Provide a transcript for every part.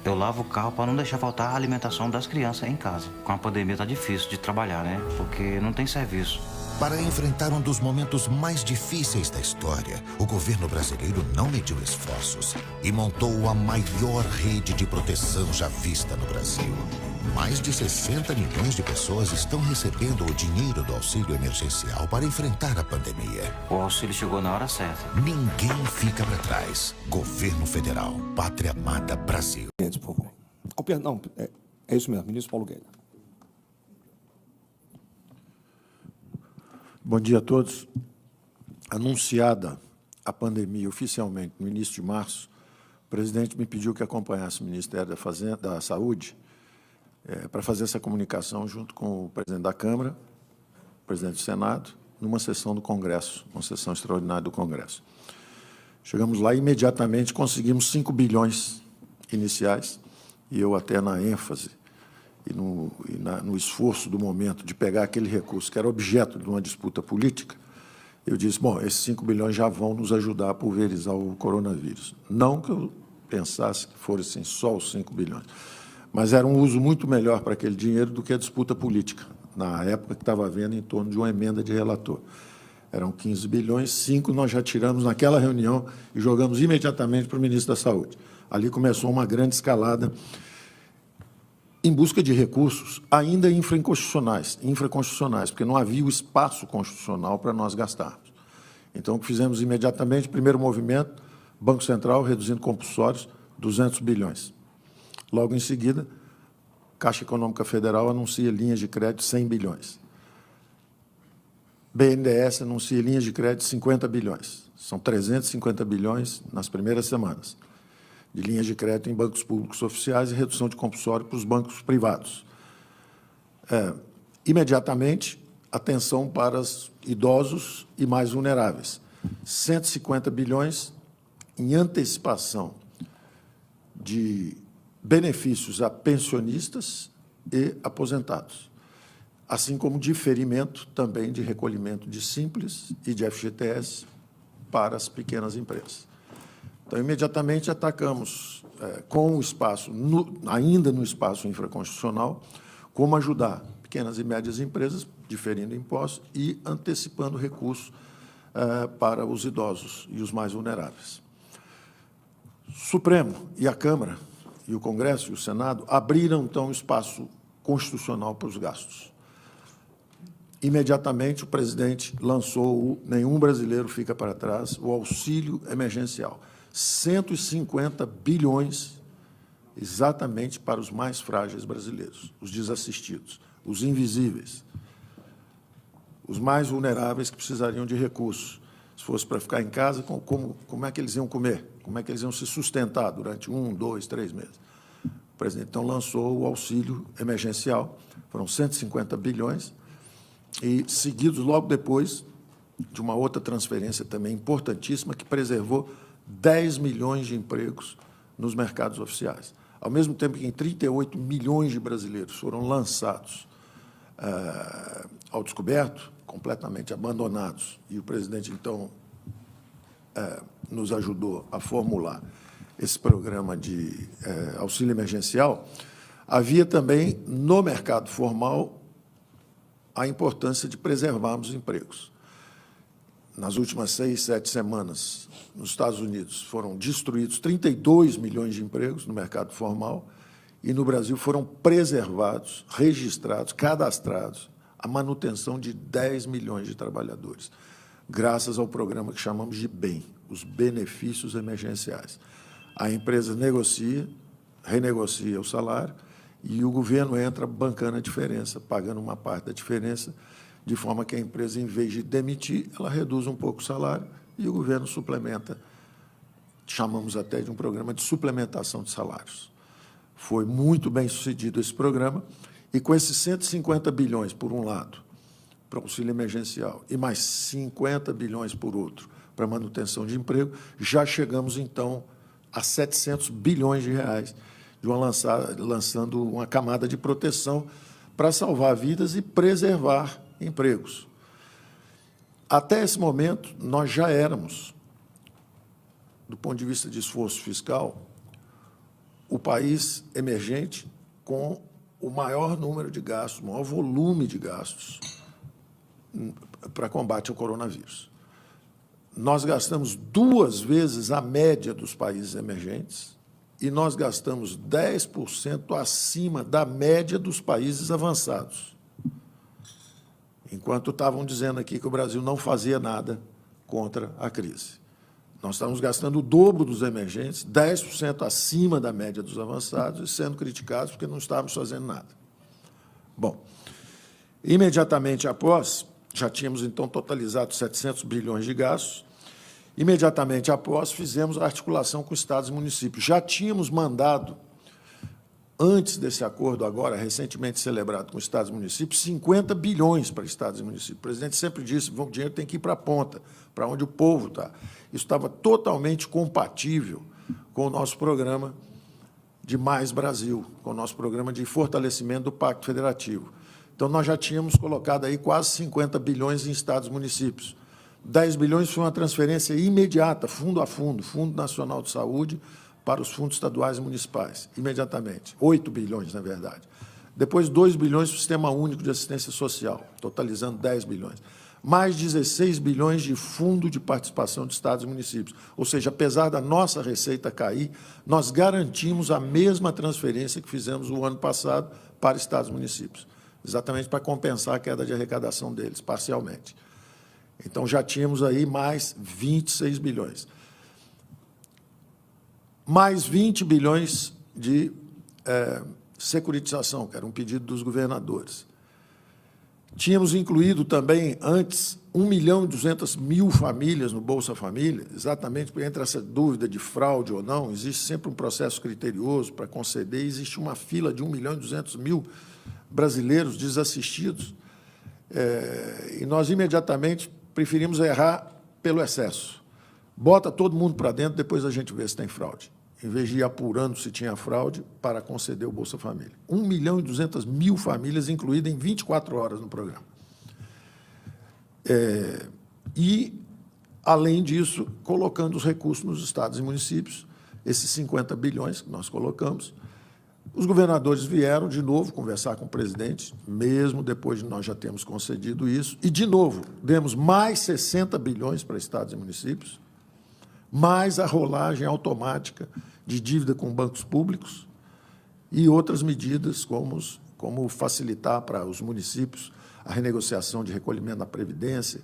Eu lavo o carro para não deixar faltar a alimentação das crianças em casa. Com a pandemia tá difícil de trabalhar, né? Porque não tem serviço. Para enfrentar um dos momentos mais difíceis da história, o governo brasileiro não mediu esforços e montou a maior rede de proteção já vista no Brasil. Mais de 60 milhões de pessoas estão recebendo o dinheiro do auxílio emergencial para enfrentar a pandemia. O auxílio chegou na hora certa. Ninguém fica para trás. Governo Federal, Pátria Amada Brasil. Por favor. Não, é isso mesmo, ministro Paulo Guedes. Bom dia a todos. Anunciada a pandemia oficialmente no início de março, o presidente me pediu que acompanhasse o Ministério da Saúde para fazer essa comunicação junto com o presidente da Câmara, o presidente do Senado, numa sessão do Congresso, uma sessão extraordinária do Congresso. Chegamos lá e imediatamente conseguimos 5 bilhões iniciais, e eu até na ênfase e no esforço do momento de pegar aquele recurso que era objeto de uma disputa política, eu disse, bom, esses 5 bilhões já vão nos ajudar a pulverizar o coronavírus. Não que eu pensasse que fossem só os 5 bilhões, mas era um uso muito melhor para aquele dinheiro do que a disputa política, na época que estava havendo em torno de uma emenda de relator. Eram 15 bilhões, 5 nós já tiramos naquela reunião e jogamos imediatamente para o ministro da Saúde. Ali começou uma grande escalada em busca de recursos ainda infraconstitucionais, porque não havia o espaço constitucional para nós gastarmos. Então, o que fizemos imediatamente, primeiro movimento, Banco Central reduzindo compulsórios, 200 bilhões. Logo em seguida, Caixa Econômica Federal anuncia linhas de crédito 100 bilhões. BNDES anuncia linhas de crédito 50 bilhões. São 350 bilhões nas primeiras semanas de linhas de crédito em bancos públicos oficiais e redução de compulsório para os bancos privados. Imediatamente, atenção para os idosos e mais vulneráveis. 150 bilhões em antecipação de benefícios a pensionistas e aposentados, assim como diferimento também de recolhimento de Simples e de FGTS para as pequenas empresas. Então, imediatamente atacamos com o espaço, ainda no espaço infraconstitucional, como ajudar pequenas e médias empresas, diferindo impostos e antecipando recursos para os idosos e os mais vulneráveis. O Supremo e a Câmara, e o Congresso e o Senado, abriram, então, o espaço constitucional para os gastos. Imediatamente, o presidente lançou o Nenhum Brasileiro Fica para Trás, o auxílio emergencial. 150 bilhões exatamente para os mais frágeis brasileiros, os desassistidos, os invisíveis, os mais vulneráveis que precisariam de recursos. Se fosse para ficar em casa, como é que eles iam comer? Como é que eles iam se sustentar durante 1, 2, 3 meses? O presidente, então, lançou o auxílio emergencial, foram 150 bilhões, e seguidos logo depois de uma outra transferência também importantíssima que preservou 10 milhões de empregos nos mercados oficiais. Ao mesmo tempo que em 38 milhões de brasileiros foram lançados ao descoberto, completamente abandonados, e o presidente, então, nos ajudou a formular esse programa de auxílio emergencial, havia também, no mercado formal, a importância de preservarmos empregos. Nas últimas 6, 7 semanas, nos Estados Unidos, foram destruídos 32 milhões de empregos no mercado formal e, no Brasil, foram preservados, registrados, cadastrados, a manutenção de 10 milhões de trabalhadores, graças ao programa que chamamos de BEM, os benefícios emergenciais. A empresa negocia, renegocia o salário e o governo entra bancando a diferença, pagando uma parte da diferença, de forma que a empresa, em vez de demitir, ela reduz um pouco o salário e o governo suplementa, chamamos até de um programa de suplementação de salários. Foi muito bem sucedido esse programa, e com esses 150 bilhões, por um lado, para o auxílio emergencial, e mais 50 bilhões por outro, para manutenção de emprego, já chegamos, então, a 700 bilhões de reais, lançando uma camada de proteção para salvar vidas e preservar empregos. Até esse momento, nós já éramos, do ponto de vista de esforço fiscal, o país emergente com o maior número de gastos, o maior volume de gastos para combate ao coronavírus. Nós gastamos 2 vezes a média dos países emergentes e nós gastamos 10% acima da média dos países avançados. Enquanto estavam dizendo aqui que o Brasil não fazia nada contra a crise. Nós estamos gastando o dobro dos emergentes, 10% acima da média dos avançados, e sendo criticados porque não estávamos fazendo nada. Bom, imediatamente após, já tínhamos, então, totalizado 700 bilhões de gastos. Imediatamente após, fizemos a articulação com estados e municípios. Já tínhamos mandado, antes desse acordo agora, recentemente celebrado com estados e municípios, 50 bilhões para estados e municípios. O presidente sempre disse que o dinheiro tem que ir para a ponta, para onde o povo está. Isso estava totalmente compatível com o nosso programa de Mais Brasil, com o nosso programa de fortalecimento do Pacto Federativo. Então, nós já tínhamos colocado aí quase 50 bilhões em estados e municípios. 10 bilhões foi uma transferência imediata, fundo a fundo, Fundo Nacional de Saúde, para os fundos estaduais e municipais, imediatamente. 8 bilhões, na verdade. Depois, 2 bilhões para o Sistema Único de Assistência Social, totalizando 10 bilhões. Mais 16 bilhões de fundo de participação de estados e municípios. Ou seja, apesar da nossa receita cair, nós garantimos a mesma transferência que fizemos o ano passado para estados e municípios, exatamente para compensar a queda de arrecadação deles, parcialmente. Então, já tínhamos aí mais 26 bilhões. Mais 20 bilhões de securitização, que era um pedido dos governadores. Tínhamos incluído também, antes, 1.200.000 famílias no Bolsa Família, exatamente porque entre essa dúvida de fraude ou não, existe sempre um processo criterioso para conceder, existe uma fila de 1.200.000 brasileiros desassistidos, e nós imediatamente preferimos errar pelo excesso. Bota todo mundo para dentro, depois a gente vê se tem fraude, em vez de ir apurando se tinha fraude para conceder o Bolsa Família. 1.200.000 famílias incluídas em 24 horas no programa. E, além disso, colocando os recursos nos estados e municípios, esses 50 bilhões que nós colocamos. Os governadores vieram, de novo, conversar com o presidente, mesmo depois de nós já termos concedido isso, e, de novo, demos mais 60 bilhões para estados e municípios, mais a rolagem automática de dívida com bancos públicos e outras medidas, como facilitar para os municípios a renegociação de recolhimento da Previdência.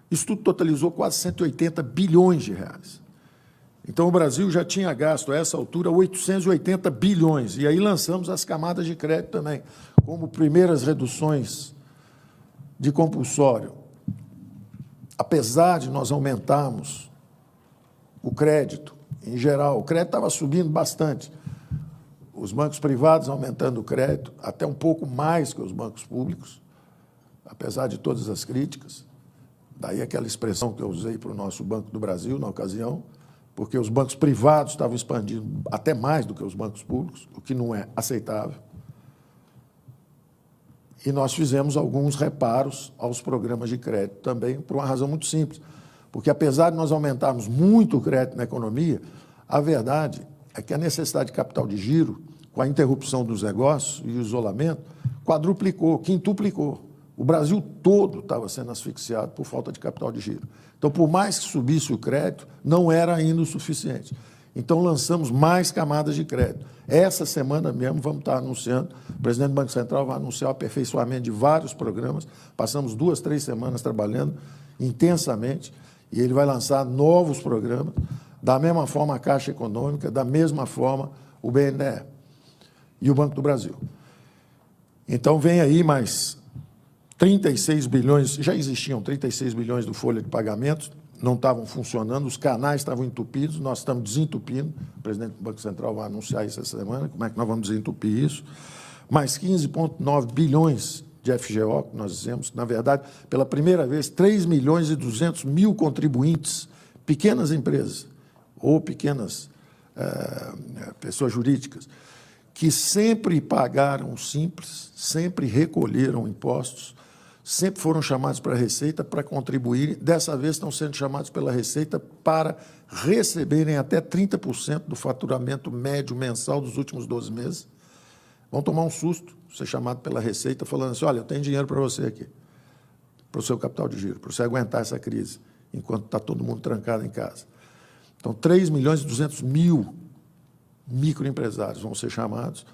Isso tudo totalizou quase 180 bilhões de reais. Então, o Brasil já tinha gasto, a essa altura, 880 bilhões. E aí lançamos as camadas de crédito também, como primeiras reduções de compulsório. Apesar de nós aumentarmos o crédito, em geral, o crédito estava subindo bastante. Os bancos privados aumentando o crédito, até um pouco mais que os bancos públicos, apesar de todas as críticas. Daí aquela expressão que eu usei para o nosso Banco do Brasil, na ocasião, porque os bancos privados estavam expandindo até mais do que os bancos públicos, o que não é aceitável. E nós fizemos alguns reparos aos programas de crédito também, por uma razão muito simples. Porque, apesar de nós aumentarmos muito o crédito na economia, a verdade é que a necessidade de capital de giro, com a interrupção dos negócios e o isolamento, quadruplicou, quintuplicou. O Brasil todo estava sendo asfixiado por falta de capital de giro. Então, por mais que subisse o crédito, não era ainda o suficiente. Então, lançamos mais camadas de crédito. Essa semana mesmo vamos estar anunciando, o presidente do Banco Central vai anunciar o aperfeiçoamento de vários programas, passamos 2, 3 semanas trabalhando intensamente, e ele vai lançar novos programas, da mesma forma a Caixa Econômica, da mesma forma o BNDE e o Banco do Brasil. Então, vem aí mais 36 bilhões, já existiam 36 bilhões do folha de pagamentos, não estavam funcionando, os canais estavam entupidos, nós estamos desentupindo, o presidente do Banco Central vai anunciar isso essa semana, como é que nós vamos desentupir isso, mais 15,9 bilhões de FGO, que nós dizemos, na verdade, pela primeira vez, 3.200.000 contribuintes, pequenas empresas ou pequenas pessoas jurídicas, que sempre pagaram simples, sempre recolheram impostos, sempre foram chamados para a Receita para contribuírem, dessa vez estão sendo chamados pela Receita para receberem até 30% do faturamento médio mensal dos últimos 12 meses. Vão tomar um susto, ser chamado pela Receita, falando assim, olha, eu tenho dinheiro para você aqui, para o seu capital de giro, para você aguentar essa crise, enquanto está todo mundo trancado em casa. Então, 3.200.000 microempresários vão ser chamados,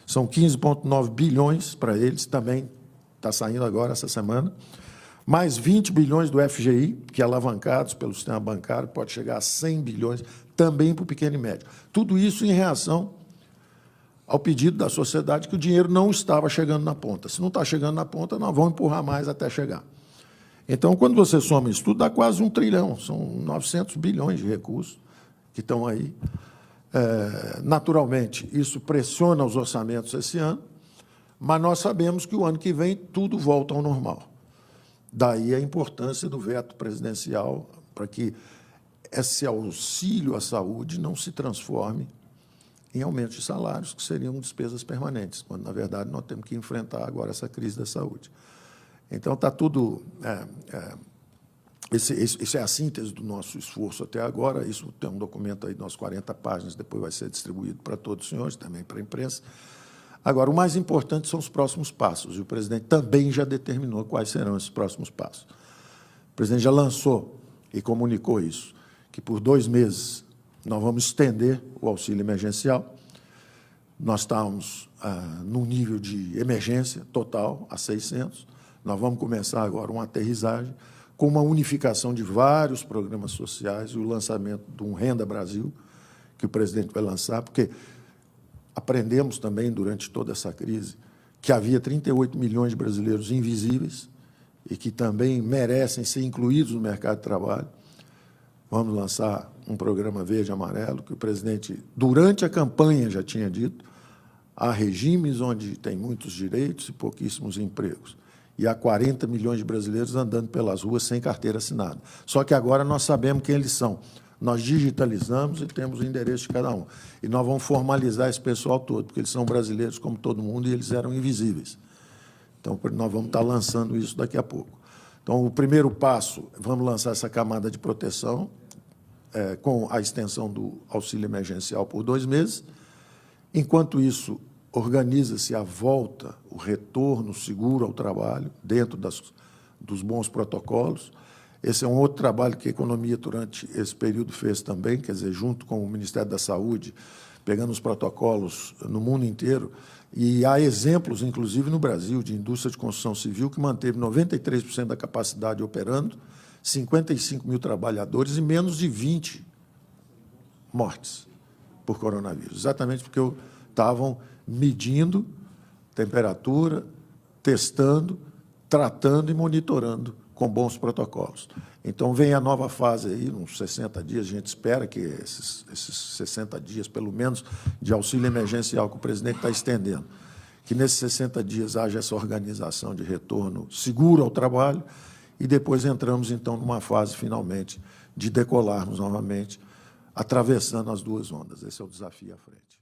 são 15,9 bilhões para eles, também está saindo agora essa semana, mais 20 bilhões do FGI, que alavancados pelo sistema bancário, pode chegar a 100 bilhões, também para o pequeno e médio. Tudo isso em reação ao pedido da sociedade que o dinheiro não estava chegando na ponta. Se não está chegando na ponta, nós vamos empurrar mais até chegar. Então, quando você soma isso tudo, dá quase 1 trilhão, são 900 bilhões de recursos que estão aí. Naturalmente, isso pressiona os orçamentos esse ano, mas nós sabemos que o ano que vem tudo volta ao normal. Daí a importância do veto presidencial para que esse auxílio à saúde não se transforme em aumento de salários, que seriam despesas permanentes, quando, na verdade, nós temos que enfrentar agora essa crise da saúde. Então, está tudo... Isso é a síntese do nosso esforço até agora. Isso tem um documento aí de umas 40 páginas, depois vai ser distribuído para todos os senhores, também para a imprensa. Agora, o mais importante são os próximos passos, e o presidente também já determinou quais serão esses próximos passos. O presidente já lançou e comunicou isso, que por 2 meses nós vamos estender o auxílio emergencial. Nós estamos num nível de emergência total, a 600. Nós vamos começar agora uma aterrissagem com uma unificação de vários programas sociais e o lançamento de um Renda Brasil, que o presidente vai lançar, porque aprendemos também, durante toda essa crise, que havia 38 milhões de brasileiros invisíveis e que também merecem ser incluídos no mercado de trabalho. Vamos lançar um programa verde e amarelo, que o presidente, durante a campanha, já tinha dito, há regimes onde tem muitos direitos e pouquíssimos empregos. E há 40 milhões de brasileiros andando pelas ruas sem carteira assinada. Só que agora nós sabemos quem eles são. Nós digitalizamos e temos o endereço de cada um. E nós vamos formalizar esse pessoal todo, porque eles são brasileiros como todo mundo e eles eram invisíveis. Então, nós vamos estar lançando isso daqui a pouco. Então, o primeiro passo, vamos lançar essa camada de proteção com a extensão do auxílio emergencial por 2 meses. Enquanto isso, organiza-se a volta, o retorno seguro ao trabalho, dentro dos bons protocolos. Esse é um outro trabalho que a economia, durante esse período, fez também, quer dizer, junto com o Ministério da Saúde, pegando os protocolos no mundo inteiro. E há exemplos, inclusive no Brasil, de indústria de construção civil que manteve 93% da capacidade operando, 55 mil trabalhadores e menos de 20 mortes por coronavírus. Exatamente porque estavam medindo temperatura, testando, tratando e monitorando com bons protocolos. Então, vem a nova fase aí, uns 60 dias, a gente espera que esses 60 dias, pelo menos, de auxílio emergencial que o presidente está estendendo, que nesses 60 dias haja essa organização de retorno seguro ao trabalho e depois entramos, então, numa fase, finalmente, de decolarmos novamente, atravessando as 2 ondas. Esse é o desafio à frente.